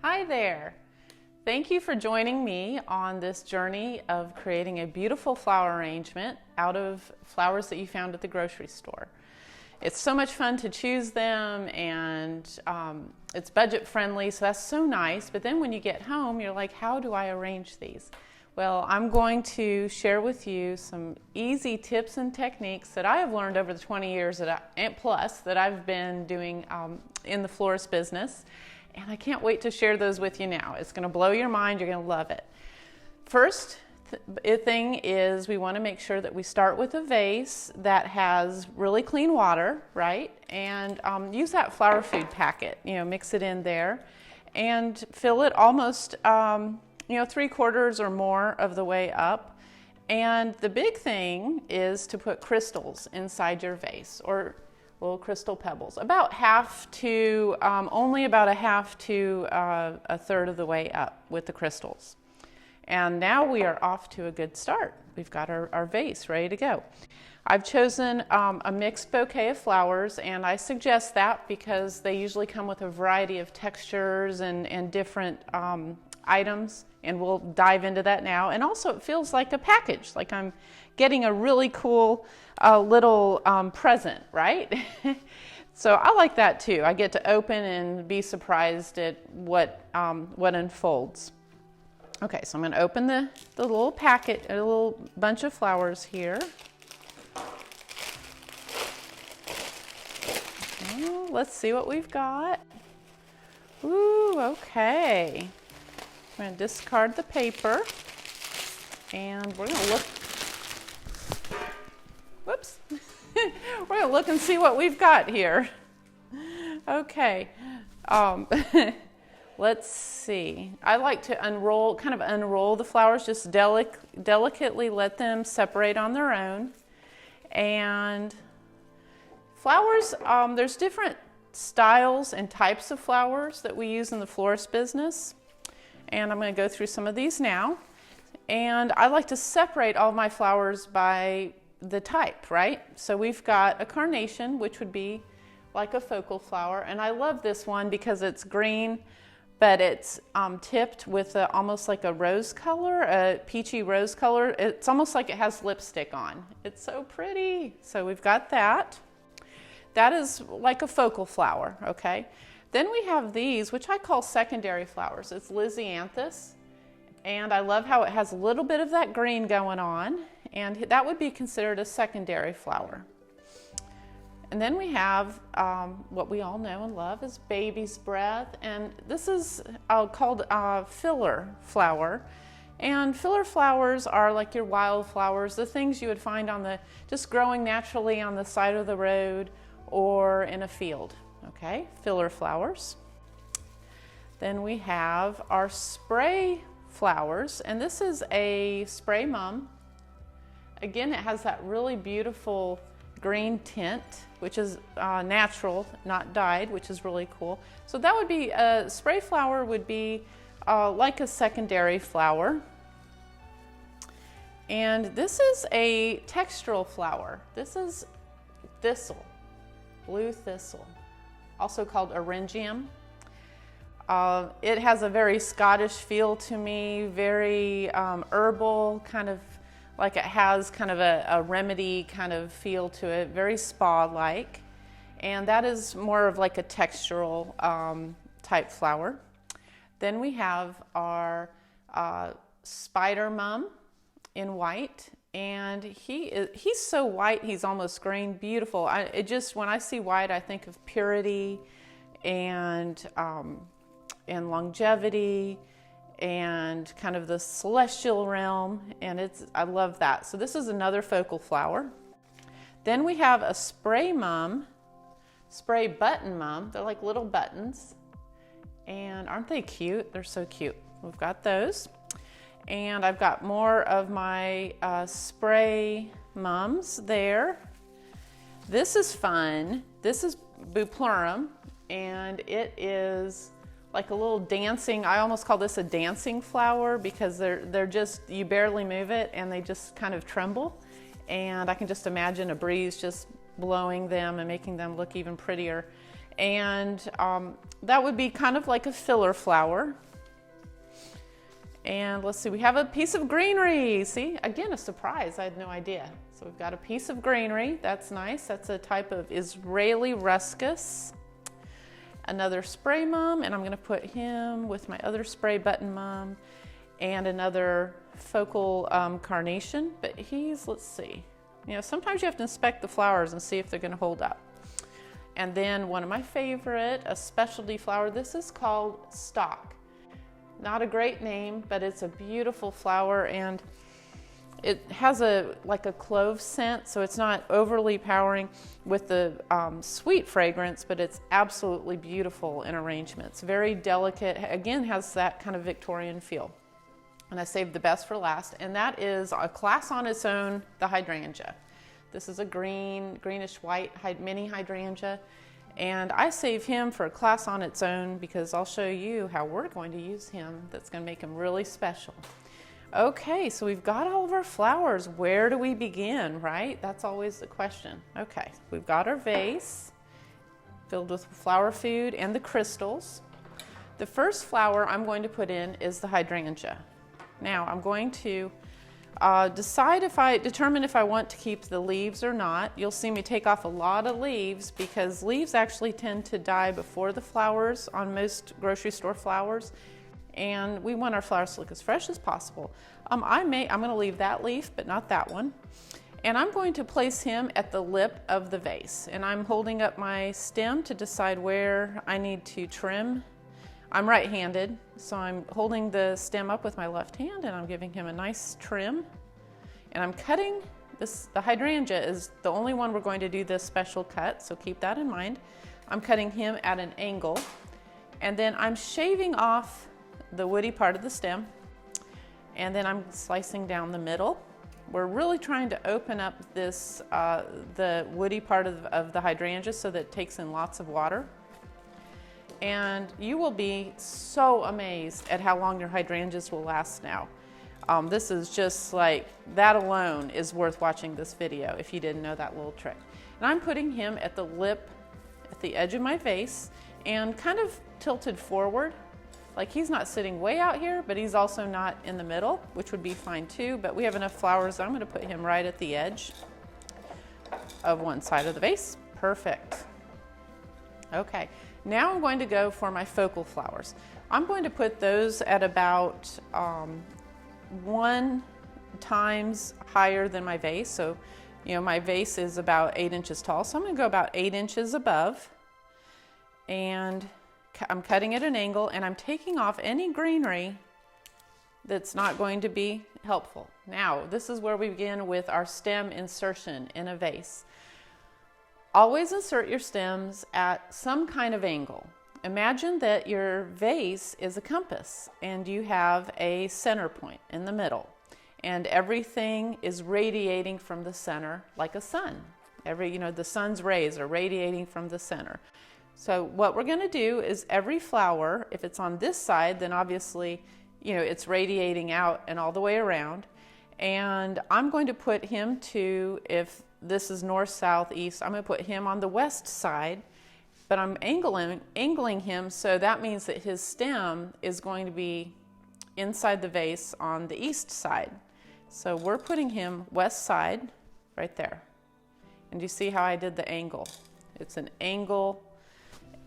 Hi there. Thank you for joining me on this journey of creating a beautiful flower arrangement out of flowers that you found at the grocery store. It's so much fun to choose them, and it's budget friendly, so that's so nice. But then when you get home, you're like, how do I arrange these? Well, I'm going to share with you some easy tips and techniques that I have learned over the 20 years plus that I've been doing in the florist business. And I can't wait to share those with you now. It's going to blow your mind. You're going to love it. First thing is we want to make sure that we start with a vase that has really clean water, right? And use that flower food packet, mix it in there and fill it almost 3/4 or more of the way up. And the big thing is to put crystals inside your vase, or little crystal pebbles, about half to, only about a half to a third of the way up with the crystals. And now we are off to a good start. We've got our vase ready to go. I've chosen a mixed bouquet of flowers, and I suggest that because they usually come with a variety of textures and different items, and we'll dive into that now. And also it feels like a package, like I'm getting a really cool little present, right? So I like that too. I get to open and be surprised at what unfolds. Okay, so I'm going to open the little packet, a little bunch of flowers here. Oh, let's see what we've got. Ooh, okay. I'm going to discard the paper, and we're going to look. Whoops. We're going to look and see what we've got here. Okay. Let's see. I like to unroll the flowers, just delicately let them separate on their own. And flowers, there's different styles and types of flowers that we use in the florist business. And I'm going to go through some of these now. And I like to separate all my flowers by the type, right? So we've got a carnation, which would be like a focal flower. And I love this one because it's green, but it's tipped with almost like a rose color, a peachy rose color. It's almost like it has lipstick on. It's so pretty. So we've got that. That is like a focal flower, okay? Then we have these, which I call secondary flowers. It's Lysianthus, and I love how it has a little bit of that green going on, and that would be considered a secondary flower. And then we have what we all know and love is baby's breath, and this is called filler flower. And filler flowers are like your wildflowers, the things you would find just growing naturally on the side of the road or in a field. Okay, filler flowers. Then we have our spray flowers, and this is a spray mum. Again, it has that really beautiful green tint, which is natural, not dyed, which is really cool. So that would be, a spray flower would be like a secondary flower. And this is a textural flower. This is thistle, blue thistle, also called Eryngium. It has a very Scottish feel to me, very herbal, kind of like it has kind of a remedy kind of feel to it, very spa-like. And that is more of like a textural type flower. Then we have our spider mum in white. And he's so white, he's almost green, beautiful. When I see white, I think of purity and longevity and kind of the celestial realm, and I love that. So this is another focal flower. Then we have a spray mum, spray button mum. They're like little buttons, and aren't they cute? They're so cute. We've got those. And I've got more of my spray mums there. This is fun. This is Bupleurum, and it is like a little dancing, I almost call this a dancing flower because they're just, you barely move it and they just kind of tremble. And I can just imagine a breeze just blowing them and making them look even prettier. And that would be kind of like a filler flower. And let's see, we have a piece of greenery. See, again, a surprise, I had no idea. So we've got a piece of greenery, that's nice. That's a type of Israeli ruscus. Another spray mum, and I'm gonna put him with my other spray button mum, and another focal carnation, but let's see. You know, sometimes you have to inspect the flowers and see if they're gonna hold up. And then one of my favorite, a specialty flower, this is called stock. Not a great name, but it's a beautiful flower, and it has like a clove scent, so it's not overly powering with the sweet fragrance, but it's absolutely beautiful in arrangement. It's very delicate, again, has that kind of Victorian feel. And I saved the best for last, and that is a class on its own, the hydrangea. This is a greenish white mini hydrangea, and I save him for a class on its own because I'll show you how we're going to use him that's going to make him really special. Okay, so we've got all of our flowers. Where do we begin, right? That's always the question. Okay, we've got our vase filled with flower food and the crystals. The first flower I'm going to put in is the hydrangea. Now I'm going to determine if I want to keep the leaves or not. You'll see me take off a lot of leaves because leaves actually tend to die before the flowers on most grocery store flowers, and we want our flowers to look as fresh as possible. I'm going to leave that leaf, but not that one. And I'm going to place him at the lip of the vase, and I'm holding up my stem to decide where I need to trim. I'm right-handed, so I'm holding the stem up with my left hand, and I'm giving him a nice trim. And I'm cutting this. The hydrangea is the only one we're going to do this special cut, so keep that in mind. I'm cutting him at an angle, and then I'm shaving off the woody part of the stem, and then I'm slicing down the middle. We're really trying to open up this, the woody part of the hydrangea so that it takes in lots of water. And you will be so amazed at how long your hydrangeas will last now. This is just like, that alone is worth watching this video if you didn't know that little trick. And I'm putting him at the lip, at the edge of my vase, and kind of tilted forward. Like he's not sitting way out here, but he's also not in the middle, which would be fine too, but we have enough flowers, I'm gonna put him right at the edge of one side of the vase. Perfect. Okay, now I'm going to go for my focal flowers. I'm going to put those at about 1 times higher than my vase. So, you know, my vase is about 8 inches tall, so I'm gonna go about 8 inches above, and I'm cutting at an angle, and I'm taking off any greenery that's not going to be helpful. Now, this is where we begin with our stem insertion in a vase. Always insert your stems at some kind of angle. Imagine that your vase is a compass, and you have a center point in the middle, and everything is radiating from the center like a sun. The sun's rays are radiating from the center. So what we're going to do is every flower, if it's on this side, then obviously, it's radiating out and all the way around. And I'm going to put him if this is north, south, east, I'm going to put him on the west side, but I'm angling him, so that means that his stem is going to be inside the vase on the east side. So we're putting him west side right there. And you see how I did the angle? It's an angle.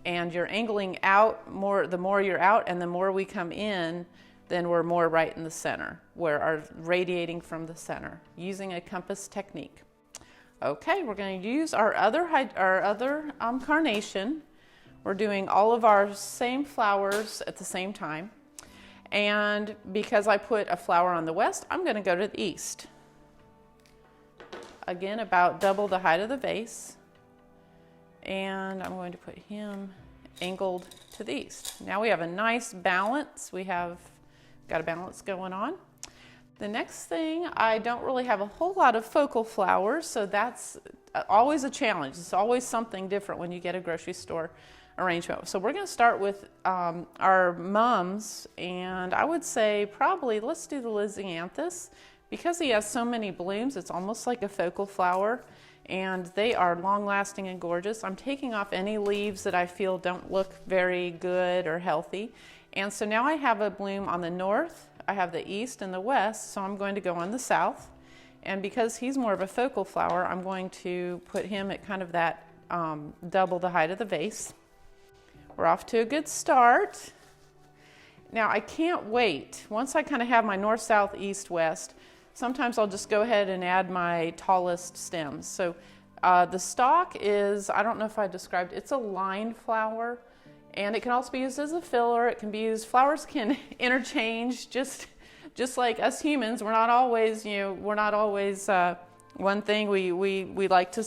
And you're angling out more, the more you're out, and the more we come in, then we're more right in the center, where are radiating from the center, using a compass technique. Okay, we're going to use our other carnation. We're doing all of our same flowers at the same time. And because I put a flower on the west, I'm going to go to the east. Again, about double the height of the vase. And I'm going to put him angled to the east. Now we have a nice balance. We have got a balance going on. The next thing, I don't really have a whole lot of focal flowers, so that's always a challenge. It's always something different when you get a grocery store arrangement. So we're going to start with our mums, and I would say probably let's do the Lysianthus. Because he has so many blooms, it's almost like a focal flower. and they are long lasting and gorgeous. I'm taking off any leaves that I feel don't look very good or healthy. And so now I have a bloom on the north, I have the east and the west, so I'm going to go on the south. And because he's more of a focal flower, I'm going to put him at kind of that double the height of the vase. We're off to a good start. Now I can't wait. Once I kind of have my north, south, east, west, sometimes I'll just go ahead and add my tallest stems. So the stalk is, I don't know if I described, it's a line flower, and it can also be used as a filler. It can be used, flowers can interchange, just like us humans. We're not always, one thing. We like to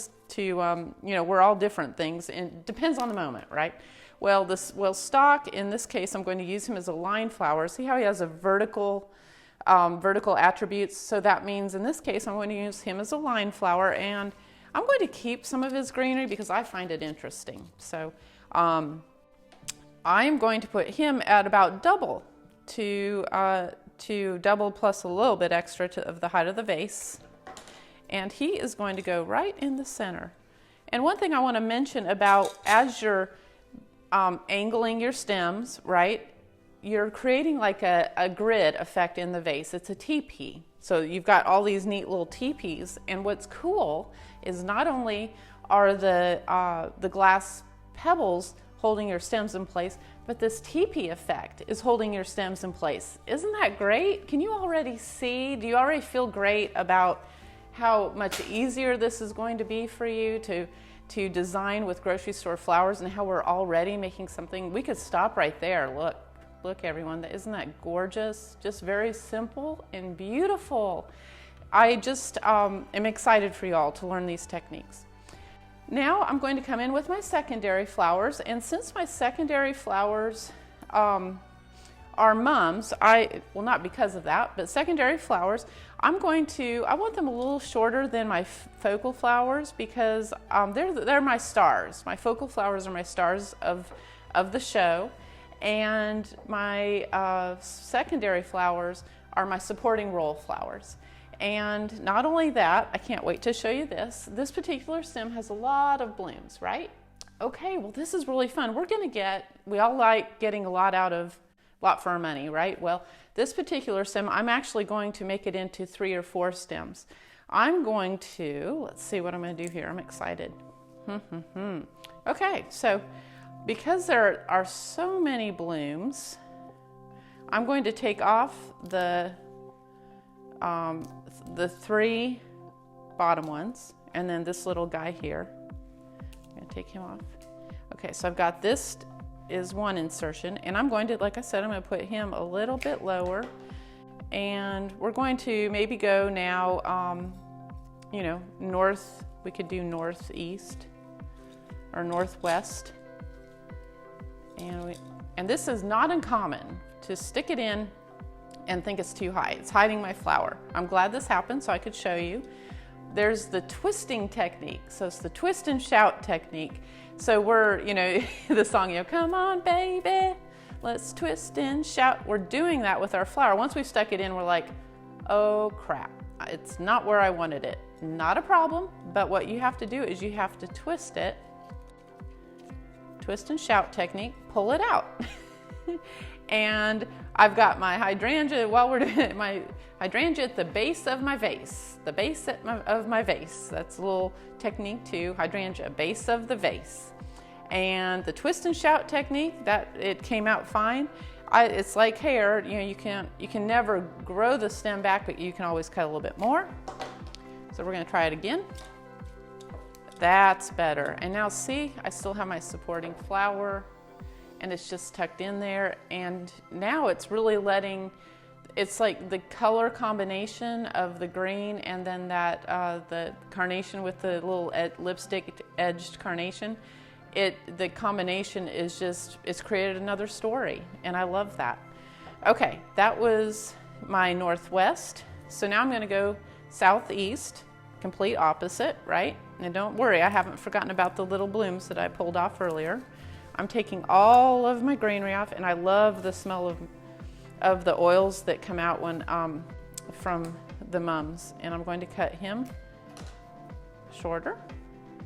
we're all different things, and it depends on the moment, right? Well, stalk, in this case, I'm going to use him as a line flower. See how he has a vertical attributes? So that means in this case, I'm going to use him as a line flower, and I'm going to keep some of his greenery because I find it interesting. So I'm going to put him at about double to double plus a little bit extra of the height of the vase. And he is going to go right in the center. And one thing I want to mention about as you're angling your stems, right, you're creating like a grid effect in the vase. It's a teepee. So you've got all these neat little teepees. And what's cool is not only are the glass pebbles holding your stems in place, but this teepee effect is holding your stems in place. Isn't that great? Can you already see? Do you already feel great about how much easier this is going to be for you to design with grocery store flowers, and how we're already making something? We could stop right there. Look everyone, isn't that gorgeous? Just very simple and beautiful. I just am excited for you all to learn these techniques. Now I'm going to come in with my secondary flowers, and since my secondary flowers are mums, well, not because of that, but secondary flowers, I want them a little shorter than my focal flowers because they're my stars. My focal flowers are my stars of the show, and my secondary flowers are my supporting role flowers. And not only that, I can't wait to show you this. This particular stem has a lot of blooms, right? Okay, well, this is really fun. We all like getting a lot for our money, right? Well, this particular stem, I'm actually going to make it into 3 or 4 stems. Let's see what I'm going to do here. I'm excited. Okay, so because there are so many blooms, I'm going to take off the 3 bottom ones, and then this little guy here. I'm going to take him off. Okay, so I've got this is one insertion, and I'm going to, like I said, I'm going to put him a little bit lower, and we're going to maybe go now, north. We could do northeast or northwest, and this is not uncommon to stick it in and think it's too high. It's hiding my flower. I'm glad this happened so I could show you. There's the twisting technique. So it's the twist and shout technique. So we're, the song, come on baby, let's twist and shout. We're doing that with our flower. Once we've stuck it in, we're like, oh crap, it's not where I wanted it. Not a problem, but what you have to do is you have to twist it. Twist and shout technique, pull it out. And I've got my hydrangea, my hydrangea at the base of my vase. The base of my vase. That's a little technique too, hydrangea, base of the vase. And the twist and shout technique, it came out fine. It's like hair, you can never grow the stem back, but you can always cut a little bit more. So we're gonna try it again. That's better. And now see, I still have my supporting flower, and it's just tucked in there. And now it's really it's like the color combination of the green and then the carnation with the little lipstick edged carnation. The combination it's created another story, and I love that. Okay, that was my northwest. So now I'm gonna go southeast, complete opposite, right? And don't worry, I haven't forgotten about the little blooms that I pulled off earlier. I'm taking all of my greenery off, and I love the smell of the oils that come out from the mums. And I'm going to cut him shorter,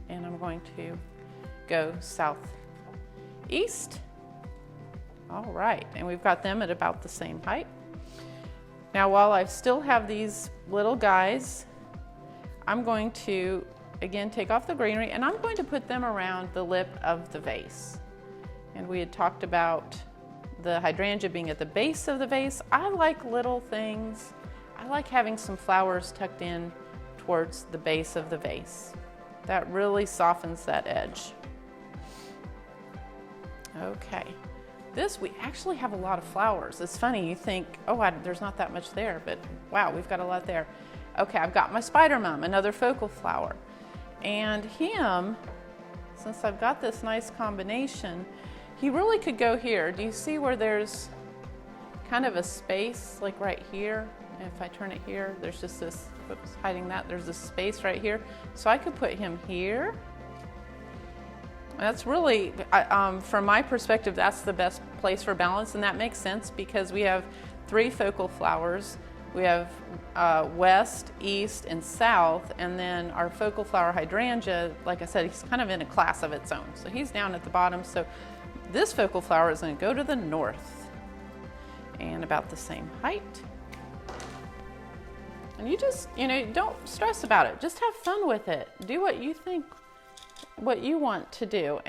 and I'm going to go southeast. All right, and we've got them at about the same height. Now, while I still have these little guys, I'm going to, again, take off the greenery, and I'm going to put them around the lip of the vase. And we had talked about the hydrangea being at the base of the vase. I like little things. I like having some flowers tucked in towards the base of the vase. That really softens that edge. Okay. This, we actually have a lot of flowers. It's funny, you think, oh, there's not that much there, but wow, we've got a lot there. Okay, I've got my spider mum, another focal flower. And him, since I've got this nice combination, he really could go here. Do you see where there's kind of a space, like right here? And if I turn it here, there's just this, whoops, hiding that, there's this space right here. So I could put him here. That's really, from my perspective, that's the best place for balance, and that makes sense because we have 3 focal flowers. We have west, east, and south, and then our focal flower hydrangea, like I said, he's kind of in a class of its own. So he's down at the bottom, so this focal flower is going to go to the north and about the same height. And you just, don't stress about it. Just have fun with it. Do what you think, what you want to do.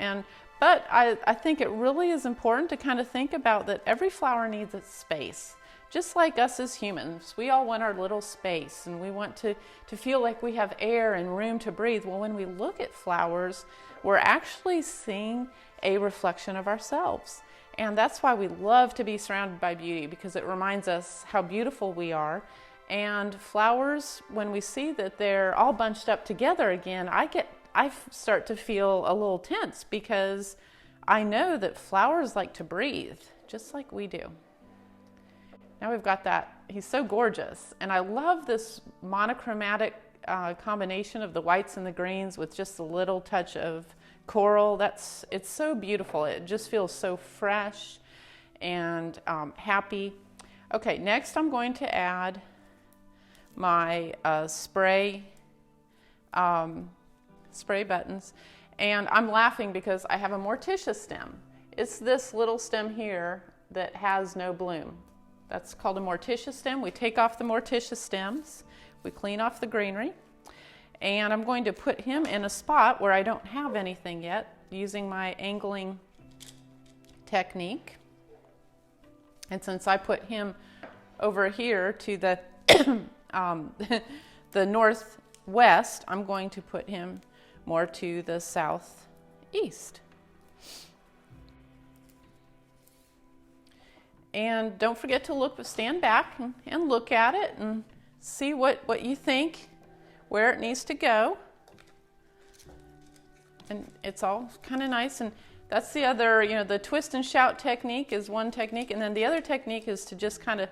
But I think it really is important to kind of think about that every flower needs its space. Just like us as humans, we all want our little space, and we want to feel like we have air and room to breathe. Well, when we look at flowers, we're actually seeing a reflection of ourselves. And that's why we love to be surrounded by beauty, because it reminds us how beautiful we are. And flowers, when we see that they're all bunched up together again, I start to feel a little tense, because I know that flowers like to breathe, just like we do. Now we've got that. He's so gorgeous. And I love this monochromatic combination of the whites and the greens with just a little touch of coral. It's so beautiful. It just feels so fresh and happy. Okay, next I'm going to add my spray buttons. And I'm laughing because I have a Morticia stem. It's this little stem here that has no bloom. That's called a Morticia stem. We take off the Morticia stems, we clean off the greenery, and I'm going to put him in a spot where I don't have anything yet using my angling technique. And since I put him over here to the, the northwest, I'm going to put him more to the southeast. And don't forget to stand back and look at it and see what you think, where it needs to go. And it's all kind of nice. And that's the other, the twist and shout technique is one technique. And then the other technique is to just kind of,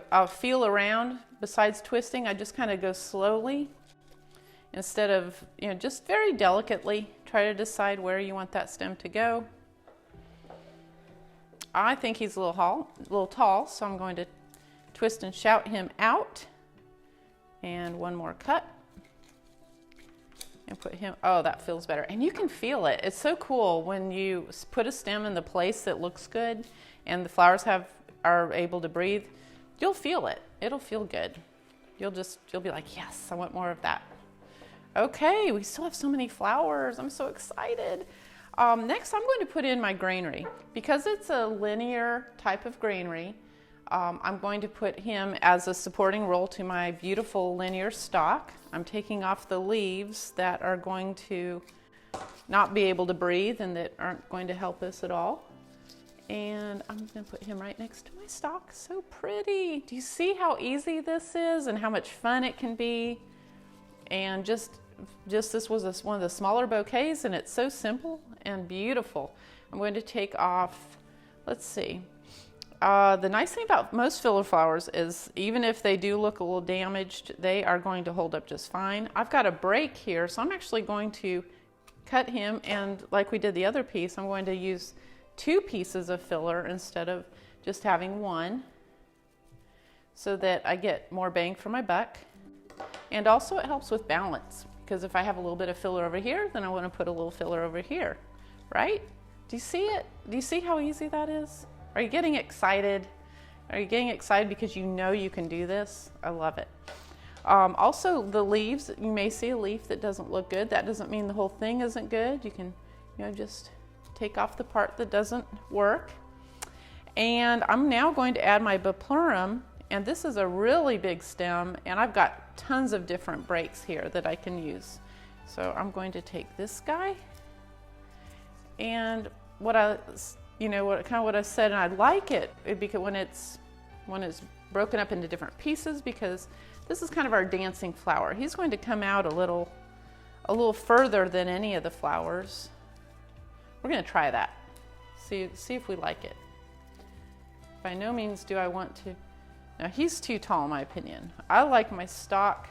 I'll feel around. Besides twisting, I just kind of go slowly instead of, just very delicately try to decide where you want that stem to go. I think he's a little tall, so I'm going to twist and shout him out. And one more cut. And put him, oh, that feels better. And you can feel it. It's so cool when you put a stem in the place that looks good and the flowers are able to breathe. You'll feel it. It'll feel good. You'll be like, yes, I want more of that. Okay, we still have so many flowers. I'm so excited. Next, I'm going to put in my greenery. Because it's a linear type of greenery, I'm going to put him as a supporting role to my beautiful linear stalk. I'm taking off the leaves that are going to not be able to breathe and that aren't going to help us at all. And I'm going to put him right next to my stalk. So pretty. Do you see how easy this is and how much fun it can be? And just this was one of the smaller bouquets, and it's so simple and beautiful. I'm going to take off, let's see. The nice thing about most filler flowers is even if they do look a little damaged, they are going to hold up just fine. I've got a break here, so I'm actually going to cut him, and like we did the other piece, I'm going to use 2 pieces of filler instead of just having 1, so that I get more bang for my buck. And also it helps with balance. because if I have a little bit of filler over here, then I want to put a little filler over here, right? Do you see it? Do you see how easy that is? Are you getting excited? Are you getting excited because you know you can do this? I love it. Also, the leaves, you may see a leaf that doesn't look good. That doesn't mean the whole thing isn't good. You can, just take off the part that doesn't work. And I'm now going to add my bouquet, and this is a really big stem, and I've got tons of different breaks here that I can use. So I'm going to take this guy, and what I said, and I like it because when it's broken up into different pieces, because this is kind of our dancing flower. He's going to come out a little further than any of the flowers. We're going to try that. See if we like it. By no means do I want to. Now he's too tall in my opinion. I like my stalk.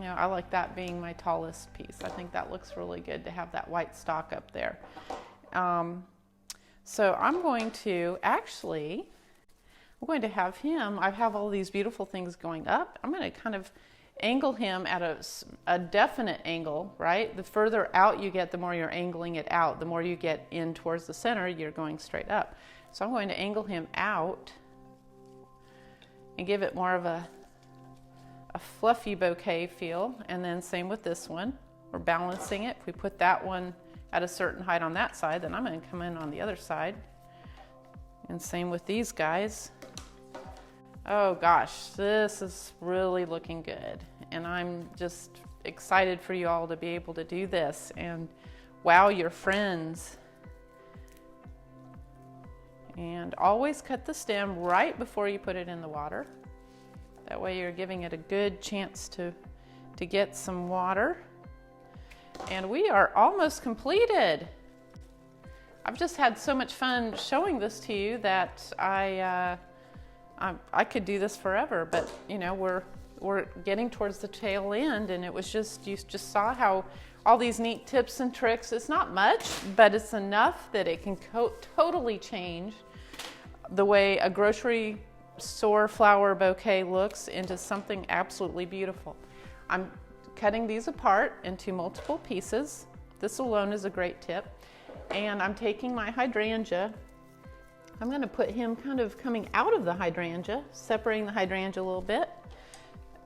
I like that being my tallest piece. I think that looks really good to have that white stalk up there. So I'm going to have him, I have all these beautiful things going up. I'm going to kind of angle him at a definite angle, right? The further out you get, the more you're angling it out. The more you get in towards the center, you're going straight up. So I'm going to angle him out and give it more of a fluffy bouquet feel. And then same with this one. We're balancing it. If we put that one at a certain height on that side, then I'm going to come in on the other side. And same with these guys. Oh gosh, this is really looking good. And I'm just excited for you all to be able to do this and wow your friends. And always cut the stem right before you put it in the water. That way you're giving it a good chance to get some water. And we are almost completed. I've just had so much fun showing this to you that I could do this forever, but we're getting towards the tail end, and it was just, you just saw how all these neat tips and tricks. It's not much, but it's enough that it can totally change the way a grocery store flower bouquet looks into something absolutely beautiful. I'm cutting these apart into multiple pieces. This alone is a great tip. And I'm taking my hydrangea. I'm going to put him kind of coming out of the hydrangea, separating the hydrangea a little bit.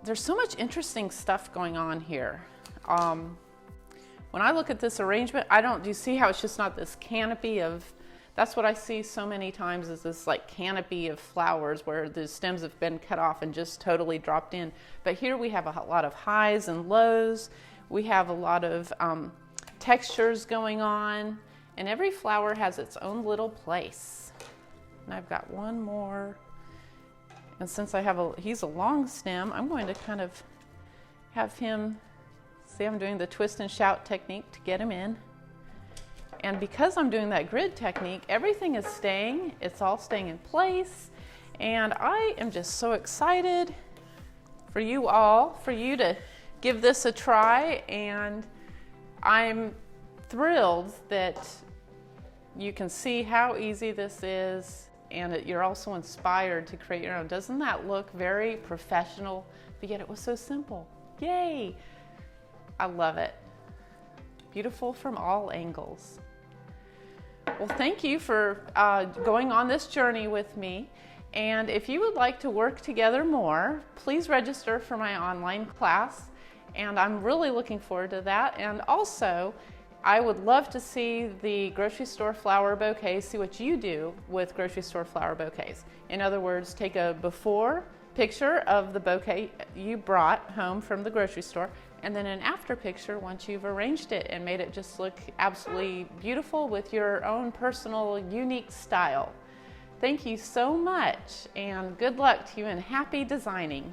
There's so much interesting stuff going on here. When I look at this arrangement, do you see how it's just not this canopy of, that's what I see so many times, is this like canopy of flowers where the stems have been cut off and just totally dropped in. But here we have a lot of highs and lows. We have a lot of textures going on, and every flower has its own little place. And I've got one more. And since he's a long stem, I'm going to kind of have him, see, I'm doing the twist and shout technique to get him in. And because I'm doing that grid technique, everything is staying. It's all staying in place. And I am just so excited for you to give this a try. And I'm thrilled that you can see how easy this is, and you're also inspired to create your own. Doesn't that look very professional? But yet it was so simple. Yay! I love it. Beautiful from all angles. Well, thank you for going on this journey with me. And if you would like to work together more, please register for my online class. And I'm really looking forward to that. And also, I would love to see the grocery store flower bouquets, see what you do with grocery store flower bouquets. In other words, take a before picture of the bouquet you brought home from the grocery store, and then an after picture once you've arranged it and made it just look absolutely beautiful with your own personal, unique style. Thank you so much, and good luck to you and happy designing.